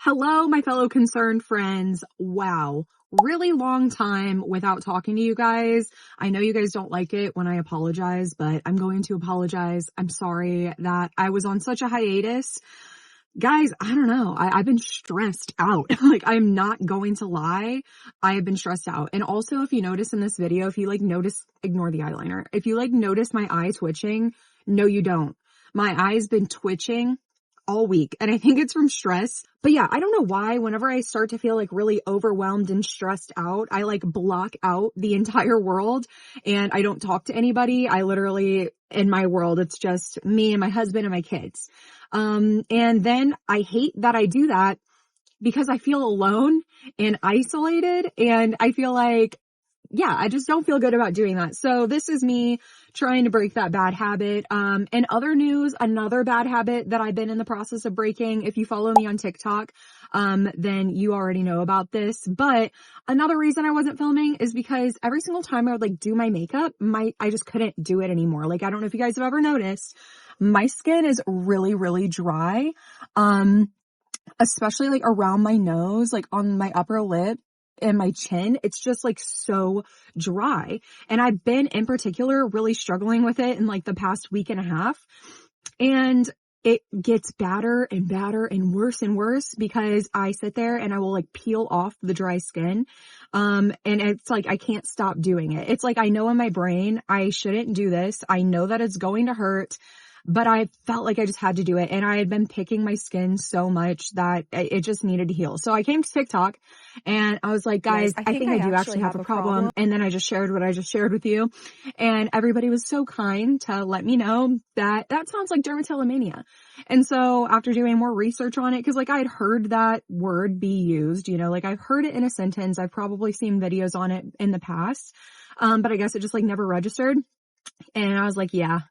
Hello, my fellow concerned friends. Wow. Really long time without talking to you guys. I know you guys don't like it when I apologize, but I'm going to apologize. I'm sorry that I was on such a hiatus. Guys, I don't know. I've been stressed out. Like, I'm not going to lie. I have been stressed out. And also, if you notice in this video, if you notice, ignore the eyeliner. If you notice my eye twitching, no, you don't. My eye's been twitching all week, and I think it's from stress. But yeah, I don't know why whenever I start to feel really overwhelmed and stressed out, I block out the entire world and I don't talk to anybody. I literally, in my world, it's just me and my husband and my kids. And then I hate that I do that because I feel alone and isolated, and I feel yeah, I just don't feel good about doing that. So this is me trying to break that bad habit. In other news, another bad habit that I've been in the process of breaking, if you follow me on TikTok, then you already know about this. But another reason I wasn't filming is because every single time I would do my makeup, I just couldn't do it anymore. I don't know if you guys have ever noticed, my skin is really, really dry. Especially around my nose, on my upper lip and my chin, it's just so dry. And I've been in particular really struggling with it in the past week and a half. And it gets badder and badder and worse because I sit there and I will peel off the dry skin. And it's I can't stop doing it. It's I know in my brain I shouldn't do this. I know that it's going to hurt, but I felt I just had to do it. And I had been picking my skin so much that it just needed to heal. So I came to TikTok and I was like, guys, I think I do actually have a problem. And then I just shared what I just shared with you. And everybody was so kind to let me know that sounds like dermatillamania. And so after doing more research on it, cause I had heard that word be used, I've heard it in a sentence. I've probably seen videos on it in the past. But I guess it just never registered. And I was like, yeah,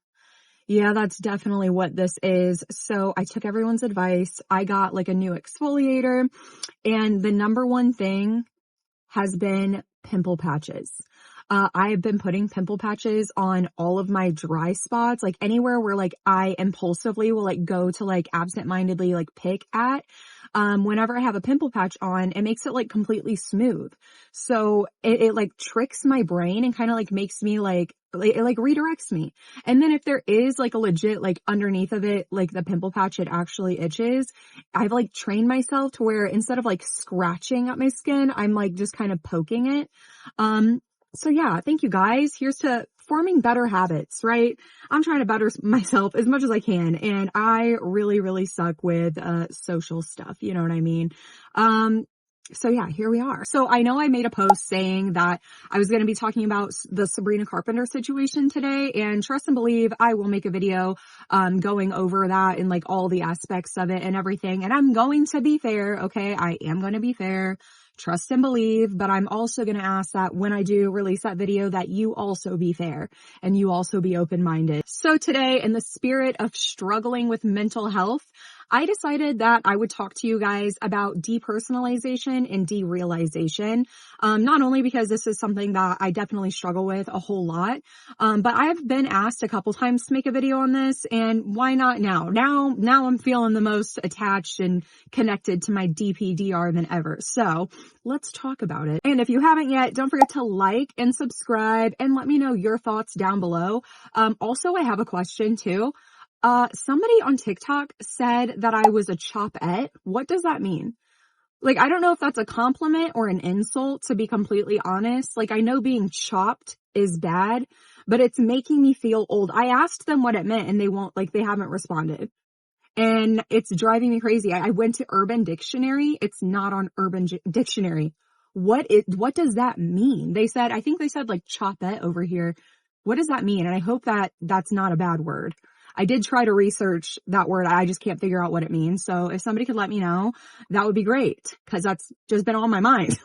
that's definitely what this is. So I took everyone's advice. I got a new exfoliator, and the number one thing has been pimple patches. I have been putting pimple patches on all of my dry spots, anywhere where I impulsively will go to absentmindedly pick at. Whenever I have a pimple patch on, it makes it completely smooth. So it tricks my brain and kind of makes me it redirects me. And then if there is a legit underneath of it, the pimple patch, it actually itches. I've trained myself to where instead of scratching at my skin, I'm just kind of poking it. So yeah, thank you guys. Here's to forming better habits, right? I'm trying to better myself as much as I can. And I really, really suck with, social stuff. You know what I mean? So yeah, here we are. So I know I made a post saying that I was going to be talking about the Sabrina Carpenter situation today, and trust and believe I will make a video, going over that and all the aspects of it and everything. And I'm going to be fair. Okay. I am going to be fair. Trust and believe, but I'm also going to ask that when I do release that video that you also be fair and you also be open-minded. So today, in the spirit of struggling with mental health, I decided that I would talk to you guys about depersonalization and derealization. Not only because this is something that I definitely struggle with a whole lot, but I've been asked a couple times to make a video on this, and why not now? Now I'm feeling the most attached and connected to my DPDR than ever. So let's talk about it. And if you haven't yet, don't forget to like and subscribe and let me know your thoughts down below. Also, I have a question too. Somebody on TikTok said that I was a chopette. What does that mean? I don't know if that's a compliment or an insult, to be completely honest. I know being chopped is bad, but it's making me feel old. I asked them what it meant and they haven't responded. And it's driving me crazy. I went to Urban Dictionary. It's not on Urban Dictionary. What does that mean? I think they said chopette over here. What does that mean? And I hope that that's not a bad word. I did try to research that word. I just can't figure out what it means. So if somebody could let me know, that would be great, because that's just been on my mind.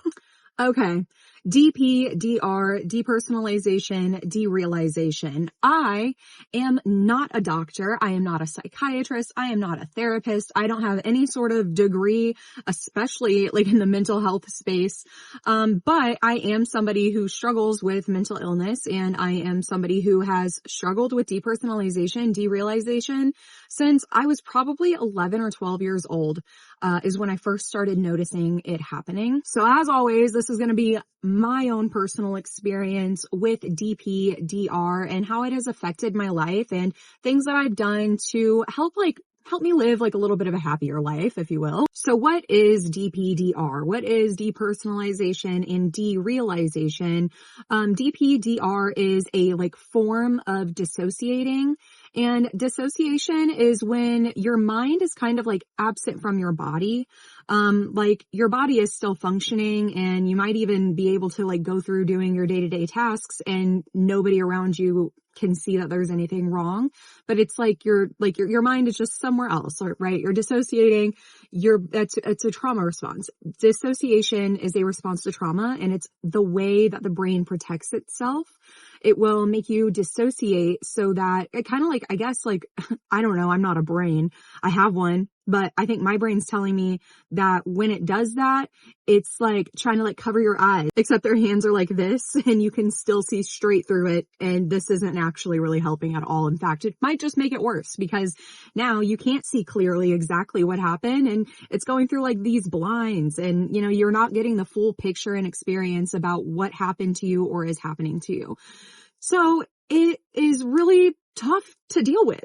Okay. DPDR, depersonalization, derealization. I am not a doctor. I am not a psychiatrist. I am not a therapist. I don't have any sort of degree, especially like in the mental health space. But I am somebody who struggles with mental illness, and I am somebody who has struggled with depersonalization, derealization since I was probably 11 or 12 years old, is when I first started noticing it happening. So as always, this is going to be my own personal experience with DPDR and how it has affected my life and things that I've done to help me live like a little bit of a happier life, if you will. So what is DPDR? What is depersonalization and derealization? DPDR is a form of dissociating. And dissociation is when your mind is kind of absent from your body. Your body is still functioning, and you might even be able to go through doing your day-to-day tasks and nobody around you can see that there's anything wrong, but it's your mind is just somewhere else, right? You're dissociating. It's a trauma response. Dissociation is a response to trauma, and it's the way that the brain protects itself. It will make you dissociate so that it kind of I don't know, I'm not a brain. I have one, but I think my brain's telling me that when it does that, it's trying to cover your eyes, except their hands are like this and you can still see straight through it. And this isn't actually really helping at all. In fact, it might just make it worse because now you can't see clearly exactly what happened, and it's going through these blinds, and you're not getting the full picture and experience about what happened to you or is happening to you. So it is really tough to deal with,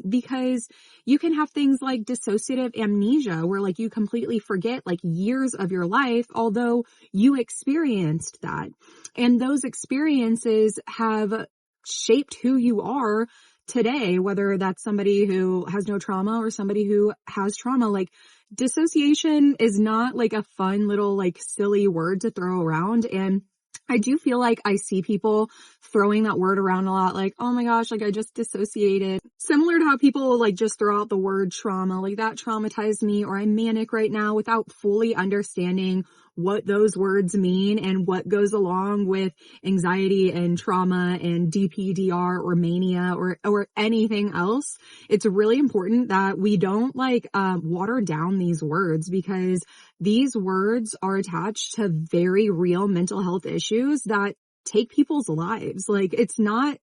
because you can have things like dissociative amnesia where you completely forget years of your life, although you experienced that. And those experiences have shaped who you are today, whether that's somebody who has no trauma or somebody who has trauma. Dissociation is not a fun little silly word to throw around. And I do feel I see people throwing that word around a lot, oh my gosh, I just dissociated. Similar to how people just throw out the word trauma, that traumatized me, or I'm manic right now, without fully understanding what those words mean and what goes along with anxiety and trauma and DPDR or mania or anything else. It's really important that we don't water down these words, because these words are attached to very real mental health issues that take people's lives. It's not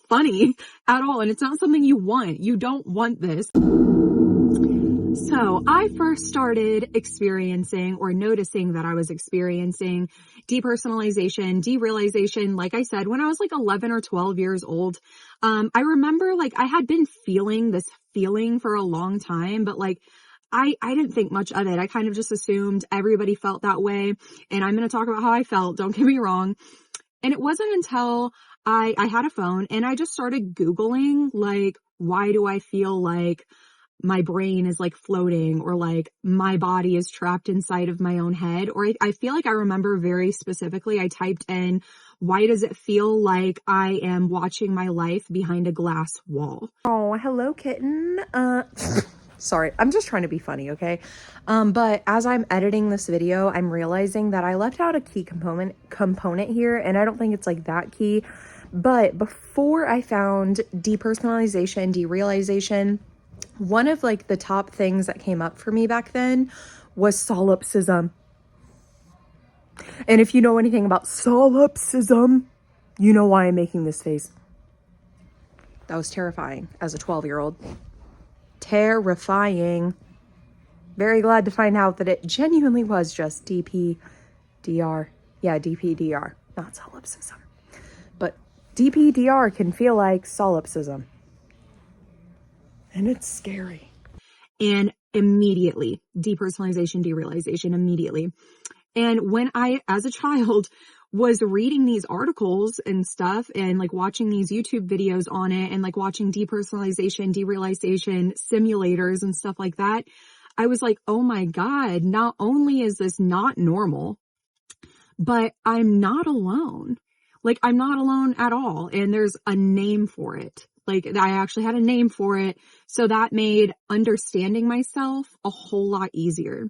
funny at all. And it's not something you want. You don't want this. So I first started experiencing or noticing that I was experiencing depersonalization, derealization, like I said, when I was 11 or 12 years old. I remember I had been feeling this feeling for a long time, but I didn't think much of it. I kind of just assumed everybody felt that way. And I'm going to talk about how I felt. Don't get me wrong. And it wasn't until I had a phone and I just started Googling, why do I feel my brain is floating, or my body is trapped inside of my own head. Or I feel I remember very specifically, I typed in, why does it feel like I am watching my life behind a glass wall? Oh, hello, kitten. Sorry, I'm just trying to be funny, okay? But as I'm editing this video, I'm realizing that I left out a key component here, and I don't think it's that key. But before I found depersonalization, derealization, one of the top things that came up for me back then was solipsism. And if you know anything about solipsism, you know why I'm making this face. That was terrifying as a 12-year-old. Terrifying. Very glad to find out that it genuinely was just DPDR. Yeah, DPDR, not solipsism. But DPDR can feel like solipsism. And it's scary. And immediately, depersonalization, derealization, immediately. And when I, as a child, was reading these articles and stuff and watching these YouTube videos on it and watching depersonalization, derealization simulators and stuff like that, I was oh my God, not only is this not normal, but I'm not alone. I'm not alone at all. And there's a name for it. I actually had a name for it. So that made understanding myself a whole lot easier.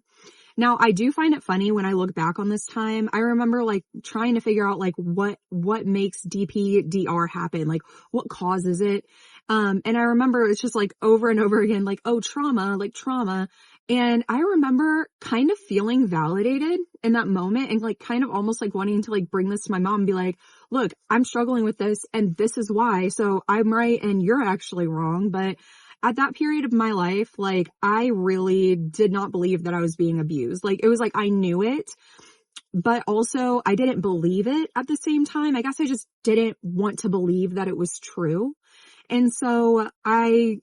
Now, I do find it funny when I look back on this time. I remember like trying to figure out like what makes DPDR happen, like what causes it. And I remember it's just like over and over again, like, oh, trauma, like trauma. And I remember kind of feeling validated in that moment and like kind of almost like wanting to like bring this to my mom and be like, look, I'm struggling with this and this is why. So I'm right and you're actually wrong. But at that period of my life, like I really did not believe that I was being abused. Like it was like I knew it, but also I didn't believe it at the same time. I guess I just didn't want to believe that it was true. And so I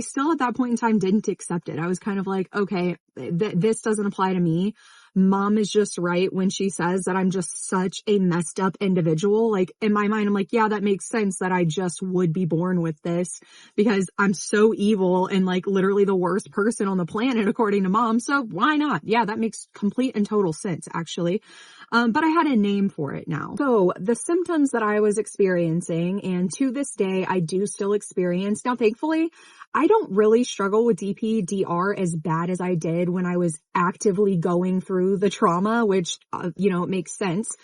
still at that point in time didn't accept it. I was kind of like, okay, this doesn't apply to me. Mom is just right when she says that I'm just such a messed up individual. Like in my mind, I'm like, yeah, that makes sense that I just would be born with this because I'm so evil and like literally the worst person on the planet, according to mom. So why not? Yeah, that makes complete and total sense, actually. But I had a name for it now. So the symptoms that I was experiencing, and to this day, I do still experience. Now, thankfully, I don't really struggle with DPDR as bad as I did when I was actively going through the trauma, which, it makes sense.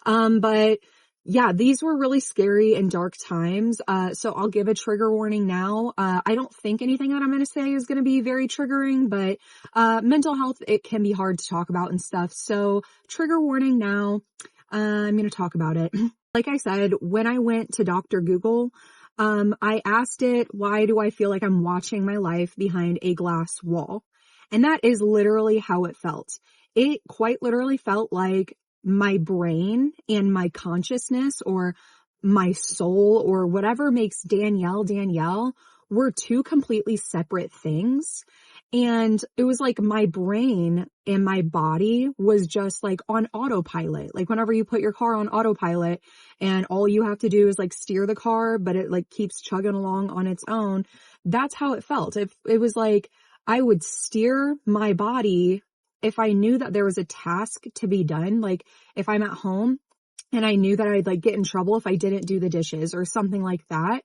But yeah, these were really scary and dark times. So I'll give a trigger warning now. I don't think anything that I'm going to say is going to be very triggering, but, mental health, it can be hard to talk about and stuff. So trigger warning now. I'm going to talk about it. Like I said, when I went to Dr. Google, I asked it, why do I feel like I'm watching my life behind a glass wall? And that is literally how it felt. It quite literally felt like my brain and my consciousness or my soul or whatever makes Danielle were two completely separate things. And it was like my brain and my body was just like on autopilot. Like whenever you put your car on autopilot and all you have to do is like steer the car, but it like keeps chugging along on its own. That's how it felt. It was like I would steer my body if I knew that there was a task to be done. Like if I'm at home and I knew that I'd like get in trouble if I didn't do the dishes or something like that,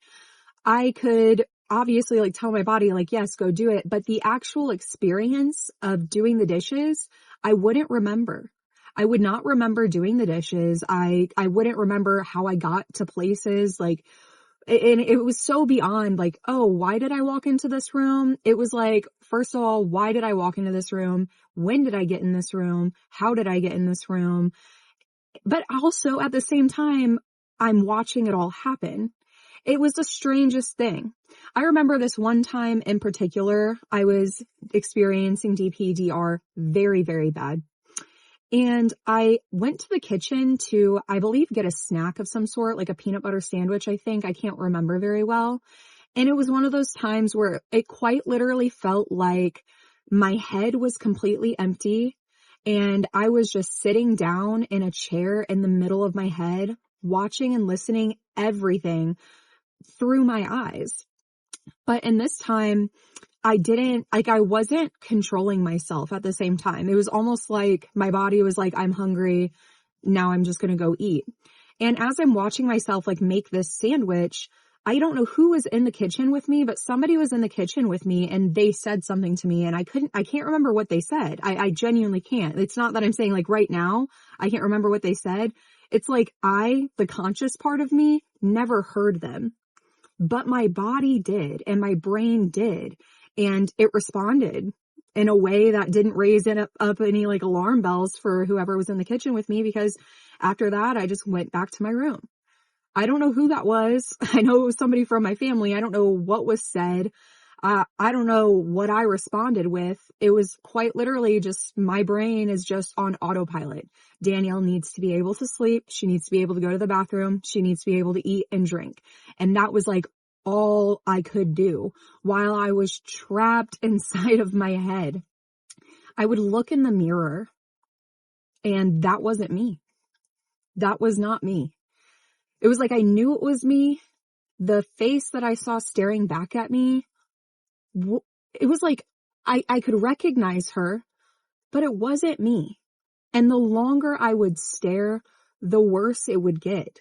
I could obviously like tell my body like, yes, go do it. But the actual experience of doing the dishes, I wouldn't remember. I would not remember doing the dishes. I wouldn't remember how I got to places like, and it was so beyond like, oh, why did I walk into this room? It was like, first of all, why did I walk into this room? When did I get in this room? How did I get in this room? But also at the same time, I'm watching it all happen. It was the strangest thing. I remember this one time in particular, I was experiencing DPDR very, very bad. And I went to the kitchen to, I believe, get a snack of some sort, like a peanut butter sandwich, I think. I can't remember very well. And it was one of those times where it quite literally felt like my head was completely empty and I was just sitting down in a chair in the middle of my head, watching and listening everything through my eyes. But in this time, I wasn't controlling myself at the same time. It was almost like my body was like, I'm hungry. Now I'm just going to go eat. And as I'm watching myself like make this sandwich, I don't know who was in the kitchen with me, but somebody was in the kitchen with me and they said something to me and I can't remember what they said. I genuinely can't. It's not that I'm saying like right now, I can't remember what they said. It's like the conscious part of me never heard them, but my body did and my brain did. And it responded in a way that didn't raise up any like alarm bells for whoever was in the kitchen with me, because after that, I just went back to my room. I don't know who that was. I know it was somebody from my family. I don't know what was said. I don't know what I responded with. It was quite literally just my brain is just on autopilot. Danielle needs to be able to sleep. She needs to be able to go to the bathroom. She needs to be able to eat and drink. And that was like all I could do while I was trapped inside of my head. I would look in the mirror and that wasn't me. That was not me. It was like I knew it was me. The face that I saw staring back at me, it was like I could recognize her, but it wasn't me. And the longer I would stare, the worse it would get.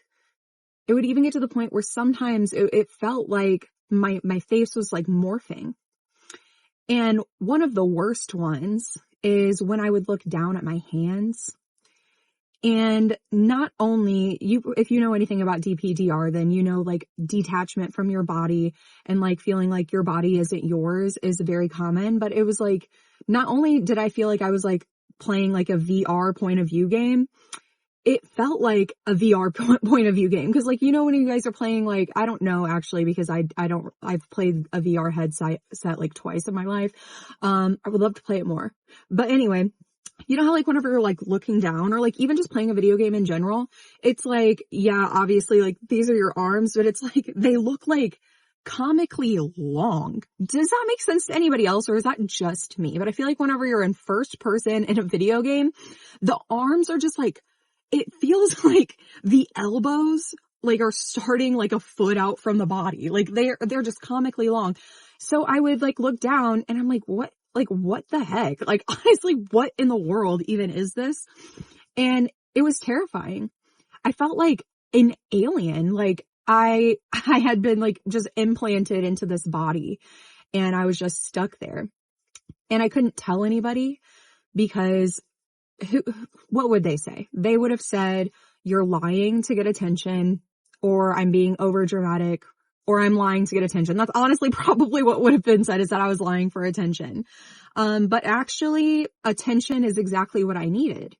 It would even get to the point where sometimes it felt like my face was like morphing. And one of the worst ones is when I would look down at my hands. And not only if you know anything about DPDR, then you know, like, detachment from your body and like feeling like your body isn't yours is very common. But it was like, not only did I feel like I was like playing like a VR point of view game, it felt like a VR point of view game. Cause like, you know, when you guys are playing, like, I don't know actually, because I've played a VR headset like twice in my life. I would love to play it more, but anyway, you know how like whenever you're like looking down or like even just playing a video game in general, it's like, yeah, obviously like these are your arms, but it's like they look like comically long. Does that make sense to anybody else, or is that just me? But I feel like whenever you're in first person in a video game, the arms are just like, it feels like the elbows like are starting like a foot out from the body. Like they're just comically long. So I would like look down and I'm like, what? Like, what the heck? Like, honestly, what in the world even is this? And it was terrifying. I felt like an alien. Like I had been like just implanted into this body and I was just stuck there, and I couldn't tell anybody because what would they say? They would have said, you're lying to get attention, or I'm being over dramatic, or I'm lying to get attention. That's honestly probably what would have been said, is that I was lying for attention. But actually attention is exactly what I needed.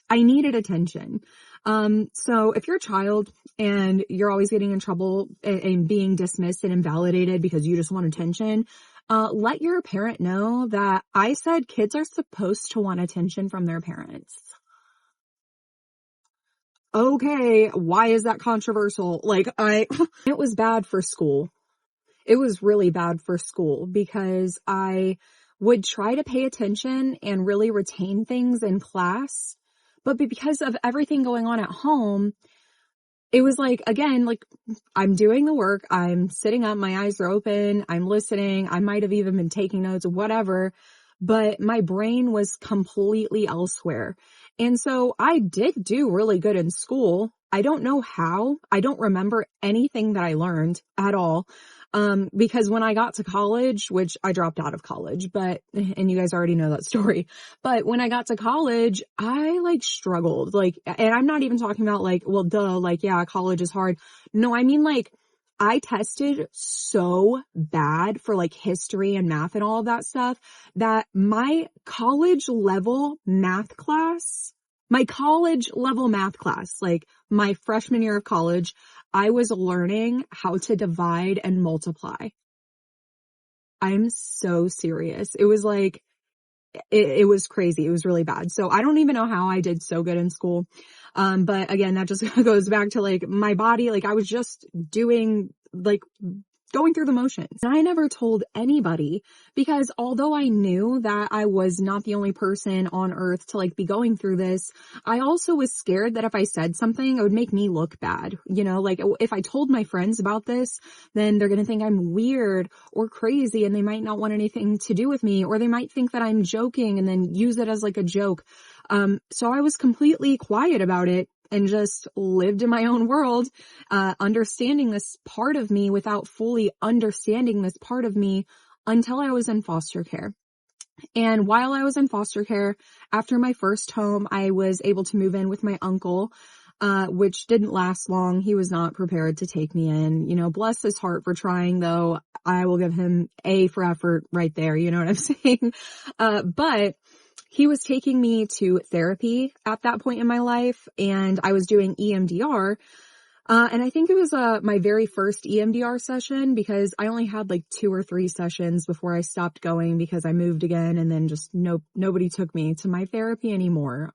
I needed attention. So if you're a child and you're always getting in trouble and being dismissed and invalidated because you just want attention, let your parent know that I said kids are supposed to want attention from their parents. Okay, why is that controversial? Like, it was bad for school. It was really bad for school because I would try to pay attention and really retain things in class. But because of everything going on at home, it was like, again, like I'm doing the work, I'm sitting up, my eyes are open, I'm listening, I might have even been taking notes or whatever, but my brain was completely elsewhere. And so I did do really good in school. I don't know how. I don't remember anything that I learned at all. Because when I got to college, which I dropped out of college, and you guys already know that story, but when I got to college, I like struggled, like, and I'm not even talking about like, well, duh, like, yeah, college is hard. No, I mean like, I tested so bad for like history and math and all of that stuff that my college level math class, like my freshman year of college, I was learning how to divide and multiply. I'm so serious. It was like, it was crazy. It was really bad. So I don't even know how I did so good in school. But again, that just goes back to like my body. Like I was just doing like going through the motions. And I never told anybody because although I knew that I was not the only person on earth to like be going through this, I also was scared that if I said something, it would make me look bad. You know, like if I told my friends about this, then they're going to think I'm weird or crazy and they might not want anything to do with me, or they might think that I'm joking and then use it as like a joke. So I was completely quiet about it and just lived in my own world, understanding this part of me without fully understanding this part of me until I was in foster care. And while I was in foster care, after my first home, I was able to move in with my uncle, which didn't last long. He was not prepared to take me in. You know, bless his heart for trying, though. I will give him A for effort right there. You know what I'm saying? But he was taking me to therapy at that point in my life, and I was doing EMDR. And I think it was my very first EMDR session because I only had like 2 or 3 sessions before I stopped going because I moved again, and then just nobody took me to my therapy anymore.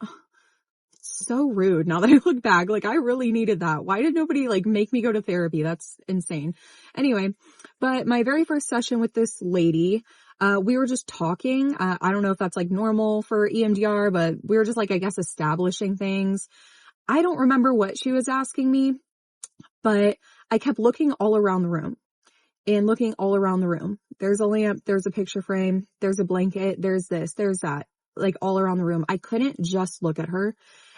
So rude now that I look back. Like I really needed that. Why did nobody like make me go to therapy? That's insane. Anyway, but my very first session with this lady, we were just talking. I don't know if that's like normal for EMDR, but we were just like, I guess, establishing things. I don't remember what she was asking me, but I kept looking all around the room and looking all around the room. There's a lamp, there's a picture frame, there's a blanket, there's this, there's that, like all around the room. I couldn't just look at her.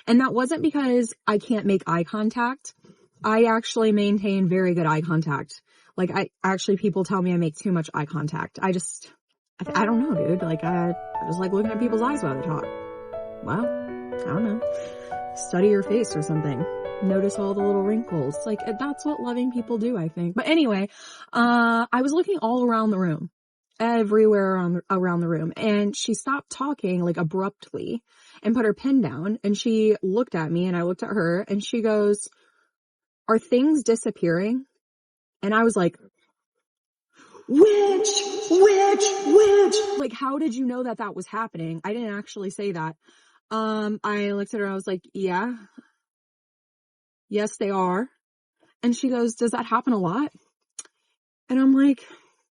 And that wasn't because I can't make eye contact. I actually maintain very good eye contact. Like people tell me I make too much eye contact. I don't know, dude. Like, I just like looking at people's eyes while they talk. Well, I don't know. Study your face or something. Notice all the little wrinkles. Like, that's what loving people do, I think. But anyway, I was looking all around the room, everywhere around the room, and she stopped talking, like, abruptly, and put her pen down, and she looked at me, and I looked at her, and she goes, "Are things disappearing?" And I was like, which? Like, how did you know that that was happening? I didn't actually say that. I looked at her, I was like, yeah, yes, they are. And she goes, "Does that happen a lot?" And I'm like,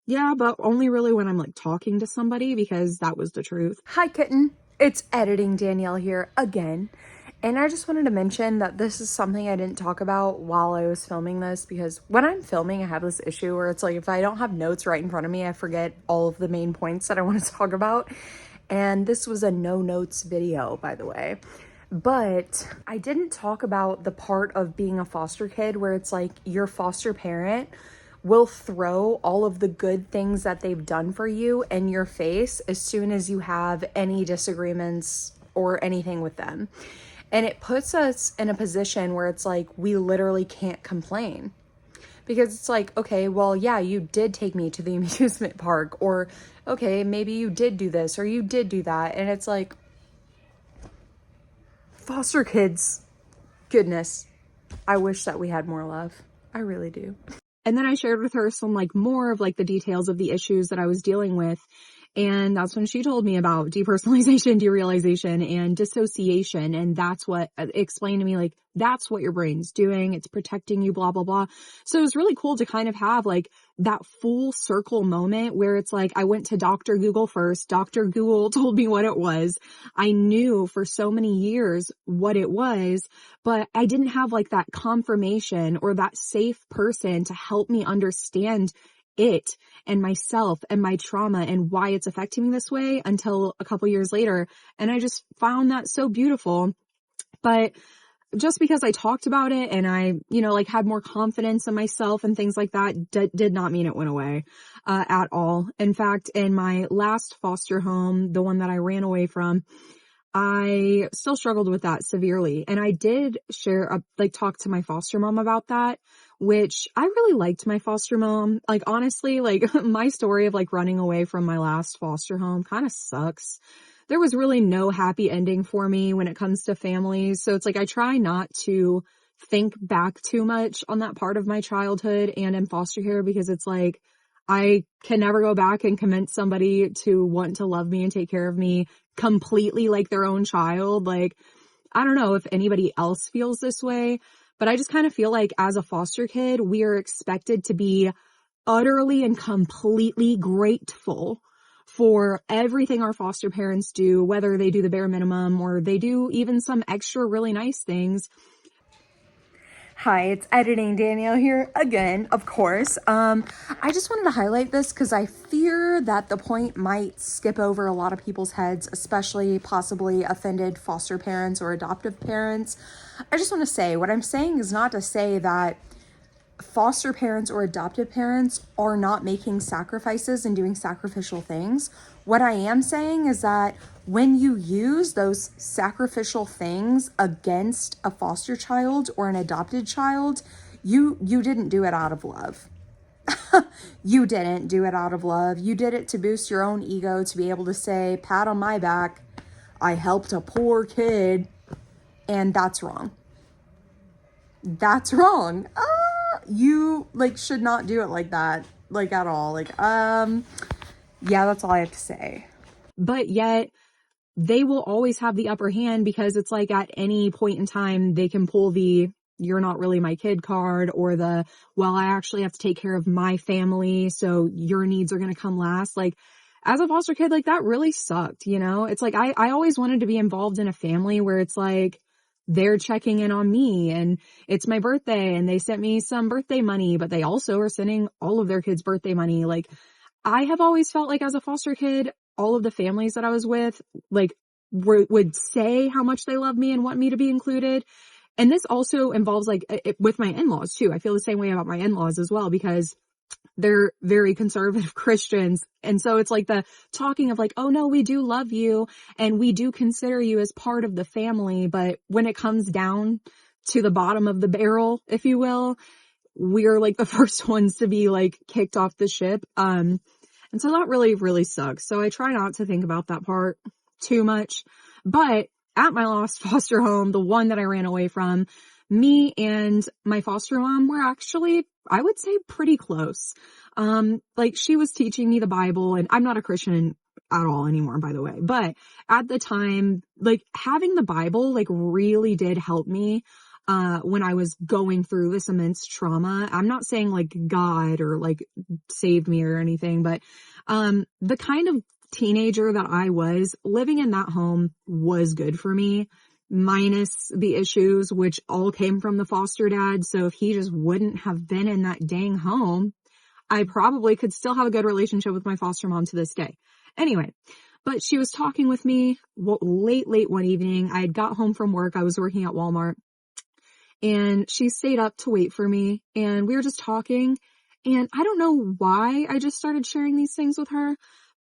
yeah, but only really when I'm like talking to somebody, because that was the truth. Hi, kitten. It's editing Danielle here again. And I just wanted to mention that this is something I didn't talk about while I was filming this, because when I'm filming, I have this issue where it's like, if I don't have notes right in front of me, I forget all of the main points that I want to talk about. And this was a no notes video, by the way. But I didn't talk about the part of being a foster kid where it's like your foster parent will throw all of the good things that they've done for you in your face as soon as you have any disagreements or anything with them. And it puts us in a position where it's like, we literally can't complain. Because it's like, okay, well, yeah, you did take me to the amusement park, or okay, maybe you did do this or you did do that. And it's like, foster kids, goodness, I wish that we had more love. I really do. And then I shared with her some like more of like the details of the issues that I was dealing with. And that's when she told me about depersonalization, derealization, and dissociation. And that's what explained to me, like, that's what your brain's doing. It's protecting you, blah, blah, blah. So it was really cool to kind of have like that full circle moment where it's like, I went to Dr. Google first. Dr. Google told me what it was. I knew for so many years what it was, but I didn't have like that confirmation or that safe person to help me understand it and myself and my trauma and why it's affecting me this way until a couple years later. And I just found that so beautiful. But just because I talked about it and I, like had more confidence in myself and things like that did not mean it went away at all. In fact, in my last foster home, the one that I ran away from, I still struggled with that severely. And I did talk to my foster mom about that, which I really liked my foster mom. Like, honestly, like my story of like running away from my last foster home kind of sucks. There was really no happy ending for me when it comes to families. So it's like, I try not to think back too much on that part of my childhood and in foster care, because it's like, I can never go back and convince somebody to want to love me and take care of me completely like their own child. Like, I don't know if anybody else feels this way, but I just kind of feel like as a foster kid, we are expected to be utterly and completely grateful for everything our foster parents do, whether they do the bare minimum or they do even some extra really nice things. Hi, it's editing Danielle here again, of course. I just wanted to highlight this because I fear that the point might skip over a lot of people's heads, especially possibly offended foster parents or adoptive parents. I just want to say, what I'm saying is not to say that foster parents or adoptive parents are not making sacrifices and doing sacrificial things. What I am saying is that when you use those sacrificial things against a foster child or an adopted child, you didn't do it out of love. You didn't do it out of love. You did it to boost your own ego, to be able to say, pat on my back, I helped a poor kid, and that's wrong. That's wrong. You should not do it like that, at all. Yeah, that's all I have to say. But yet they will always have the upper hand, because it's like at any point in time they can pull the "you're not really my kid" card, or the "well, I actually have to take care of my family, so your needs are going to come last." Like, as a foster kid, that really sucked, It's like I always wanted to be involved in a family where it's like they're checking in on me and it's my birthday and they sent me some birthday money, but they also are sending all of their kids' birthday money. Like, I have always felt like as a foster kid, all of the families that I was with, would say how much they love me and want me to be included. And this also involves with my in-laws too. I feel the same way about my in-laws as well, because they're very conservative Christians. And so it's like the talking of like, oh no, we do love you and we do consider you as part of the family. But when it comes down to the bottom of the barrel, if you will, we're like the first ones to be like kicked off the ship. And so that really, really sucks. So I try not to think about that part too much. But at my last foster home, the one that I ran away from, me and my foster mom were actually, I would say, pretty close. Like she was teaching me the Bible, and I'm not a Christian at all anymore, by the way. But at the time, like having the Bible, like really did help me. When I was going through this immense trauma. I'm not saying like God or like saved me or anything, but, the kind of teenager that I was, living in that home was good for me, minus the issues, which all came from the foster dad. So if he just wouldn't have been in that dang home, I probably could still have a good relationship with my foster mom to this day. Anyway, but she was talking with me late one evening. I had got home from work. I was working at Walmart. And she stayed up to wait for me, and we were just talking, and I don't know why I just started sharing these things with her,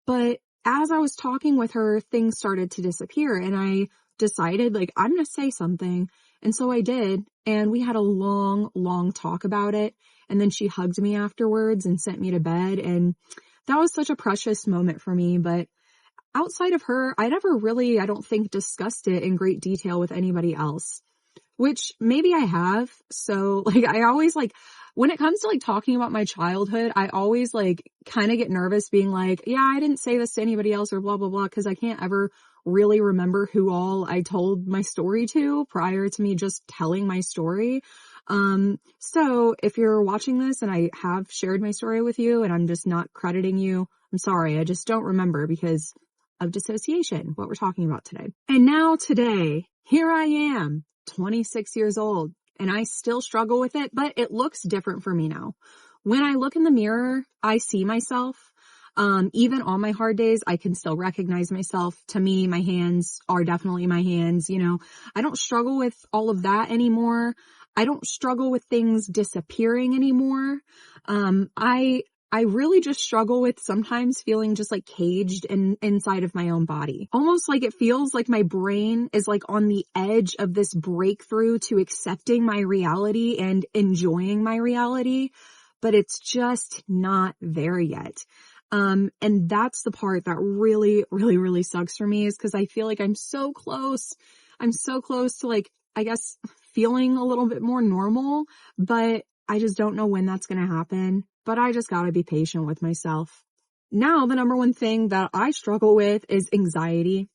but as I was talking with her, things started to disappear, and I decided, like, I'm gonna say something, and so I did, and we had a long talk about it, and then she hugged me afterwards and sent me to bed, and that was such a precious moment for me. But outside of her, I never really, I don't think, discussed it in great detail with anybody else. Which maybe I have. So like, I always like, when it comes to like talking about my childhood, I always like kind of get nervous being like, yeah, I didn't say this to anybody else or blah, blah, blah. Cause I can't ever really remember who all I told my story to prior to me just telling my story. So if you're watching this and I have shared my story with you and I'm just not crediting you, I'm sorry. I just don't remember because of dissociation, what we're talking about today. And now today, here I am, 26 years old, and I still struggle with it, but it looks different for me now. When I look in the mirror, I see myself. Even on my hard days, I can still recognize myself. To me, my hands are definitely my hands. You know, I don't struggle with all of that anymore. I don't struggle with things disappearing anymore. I really just struggle with sometimes feeling just like caged inside of my own body. Almost like it feels like my brain is like on the edge of this breakthrough to accepting my reality and enjoying my reality, but it's just not there yet. And that's the part that really sucks for me, is because I feel like I'm so close. I'm so close to like, I guess, feeling a little bit more normal, but I just don't know when that's going to happen. But I just gotta be patient with myself. Now, the number one thing that I struggle with is anxiety.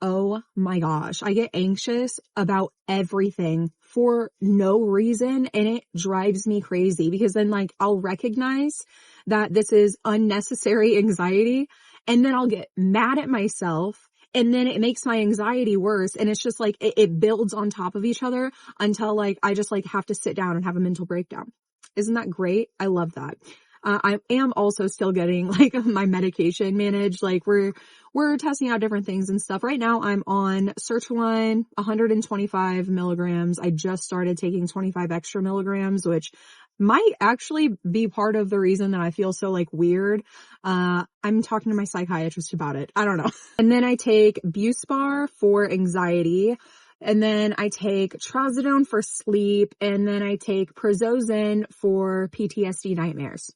Oh my gosh. I get anxious about everything for no reason, and it drives me crazy because then like I'll recognize that this is unnecessary anxiety, and then I'll get mad at myself, and then it makes my anxiety worse, and it's just like it builds on top of each other until like I just like have to sit down and have a mental breakdown. Isn't that great? I love that. I am also still getting like my medication managed. Like we're testing out different things and stuff. Right now I'm on Sertraline, 125 milligrams. I just started taking 25 extra milligrams, which might actually be part of the reason that I feel so like weird. I'm talking to my psychiatrist about it. I don't know. And then I take Buspar for anxiety. And then I take trazodone for sleep, and then I take prazosin for PTSD nightmares.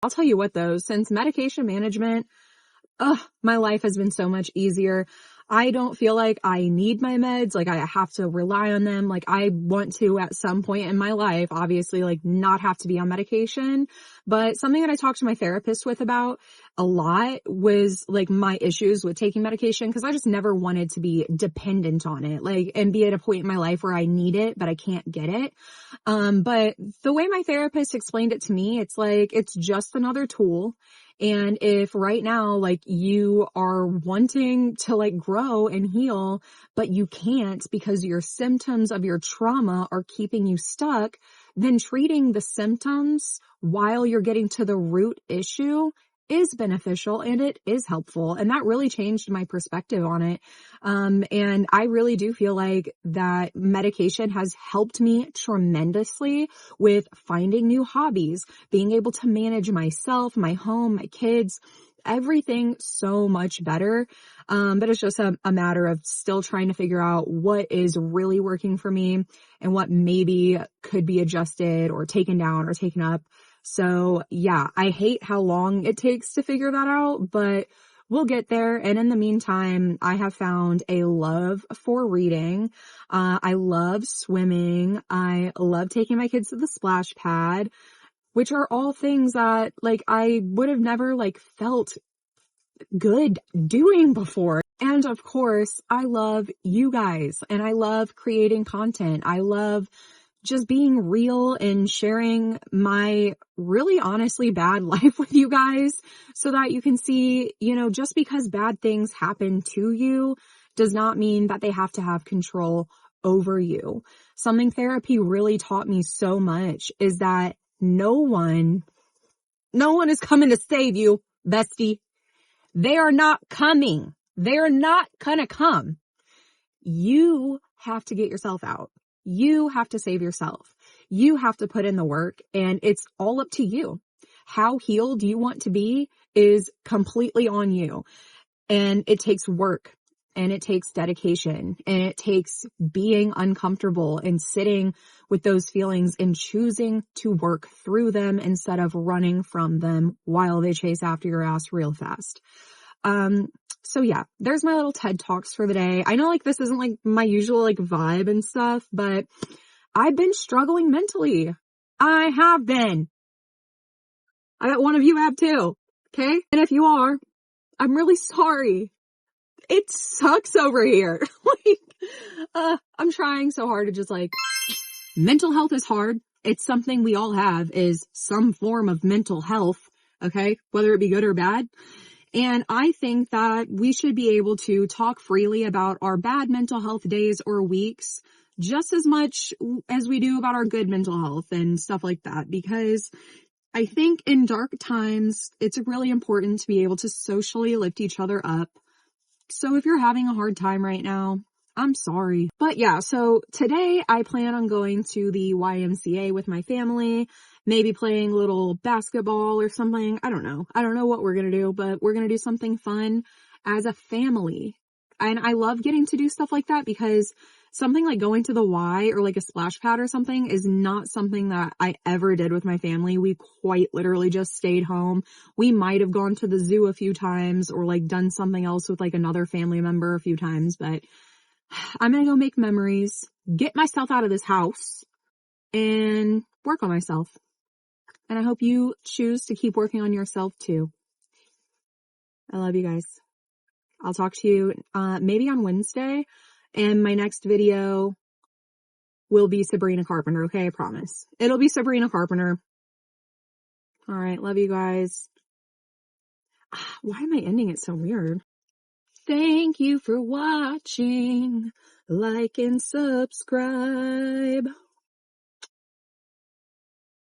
I'll tell you what though, since medication management, my life has been so much easier. I don't feel like I need my meds, like I have to rely on them. Like I want to at some point in my life, obviously like not have to be on medication. But something that I talked to my therapist with about a lot was like my issues with taking medication, because I just never wanted to be dependent on it, like, and be at a point in my life where I need it, but I can't get it. But the way my therapist explained it to me, it's like, it's just another tool. And if right now, like you are wanting to like grow and heal, but you can't because your symptoms of your trauma are keeping you stuck, then treating the symptoms while you're getting to the root issue is beneficial and it is helpful. And that really changed my perspective on it. And I really do feel like that medication has helped me tremendously with finding new hobbies, being able to manage myself, my home, my kids, everything so much better. But it's just a matter of still trying to figure out what is really working for me and what maybe could be adjusted or taken down or taken up. So yeah, I hate how long it takes to figure that out, but we'll get there. And in the meantime, I have found a love for reading. I love swimming. I love taking my kids to the splash pad, which are all things that like I would have never like felt good doing before. And of course, I love you guys and I love creating content. I love just being real and sharing my really honestly bad life with you guys so that you can see, just because bad things happen to you does not mean that they have to have control over you. Something therapy really taught me so much is that no one is coming to save you, bestie. They are not coming. They're not gonna come. You have to get yourself out. You have to save yourself. You have to put in the work, and it's all up to you. How healed you want to be is completely on you. And it takes work, and it takes dedication, and it takes being uncomfortable and sitting with those feelings and choosing to work through them instead of running from them while they chase after your ass real fast. So yeah, there's my little TED Talks for the day. I know like this isn't like my usual like vibe and stuff, but I've been struggling mentally. I have been. I bet one of you have too. Okay? And if you are, I'm really sorry. It sucks over here. I'm trying so hard to just like, mental health is hard. It's something we all have is some form of mental health. Okay? Whether it be good or bad. And I think that we should be able to talk freely about our bad mental health days or weeks just as much as we do about our good mental health and stuff like that. Because I think in dark times, it's really important to be able to socially lift each other up. So if you're having a hard time right now, I'm sorry. But yeah, so today I plan on going to the YMCA with my family, maybe playing a little basketball or something. I don't know. I don't know what we're going to do, but we're going to do something fun as a family. And I love getting to do stuff like that because something like going to the Y or like a splash pad or something is not something that I ever did with my family. We quite literally just stayed home. We might have gone to the zoo a few times or like done something else with like another family member a few times, but I'm going to go make memories, get myself out of this house, and work on myself. And I hope you choose to keep working on yourself too. I love you guys. I'll talk to you maybe on Wednesday. And my next video will be Sabrina Carpenter, okay? I promise. It'll be Sabrina Carpenter. All right, love you guys. Why am I ending it so weird? Thank you for watching. Like and subscribe.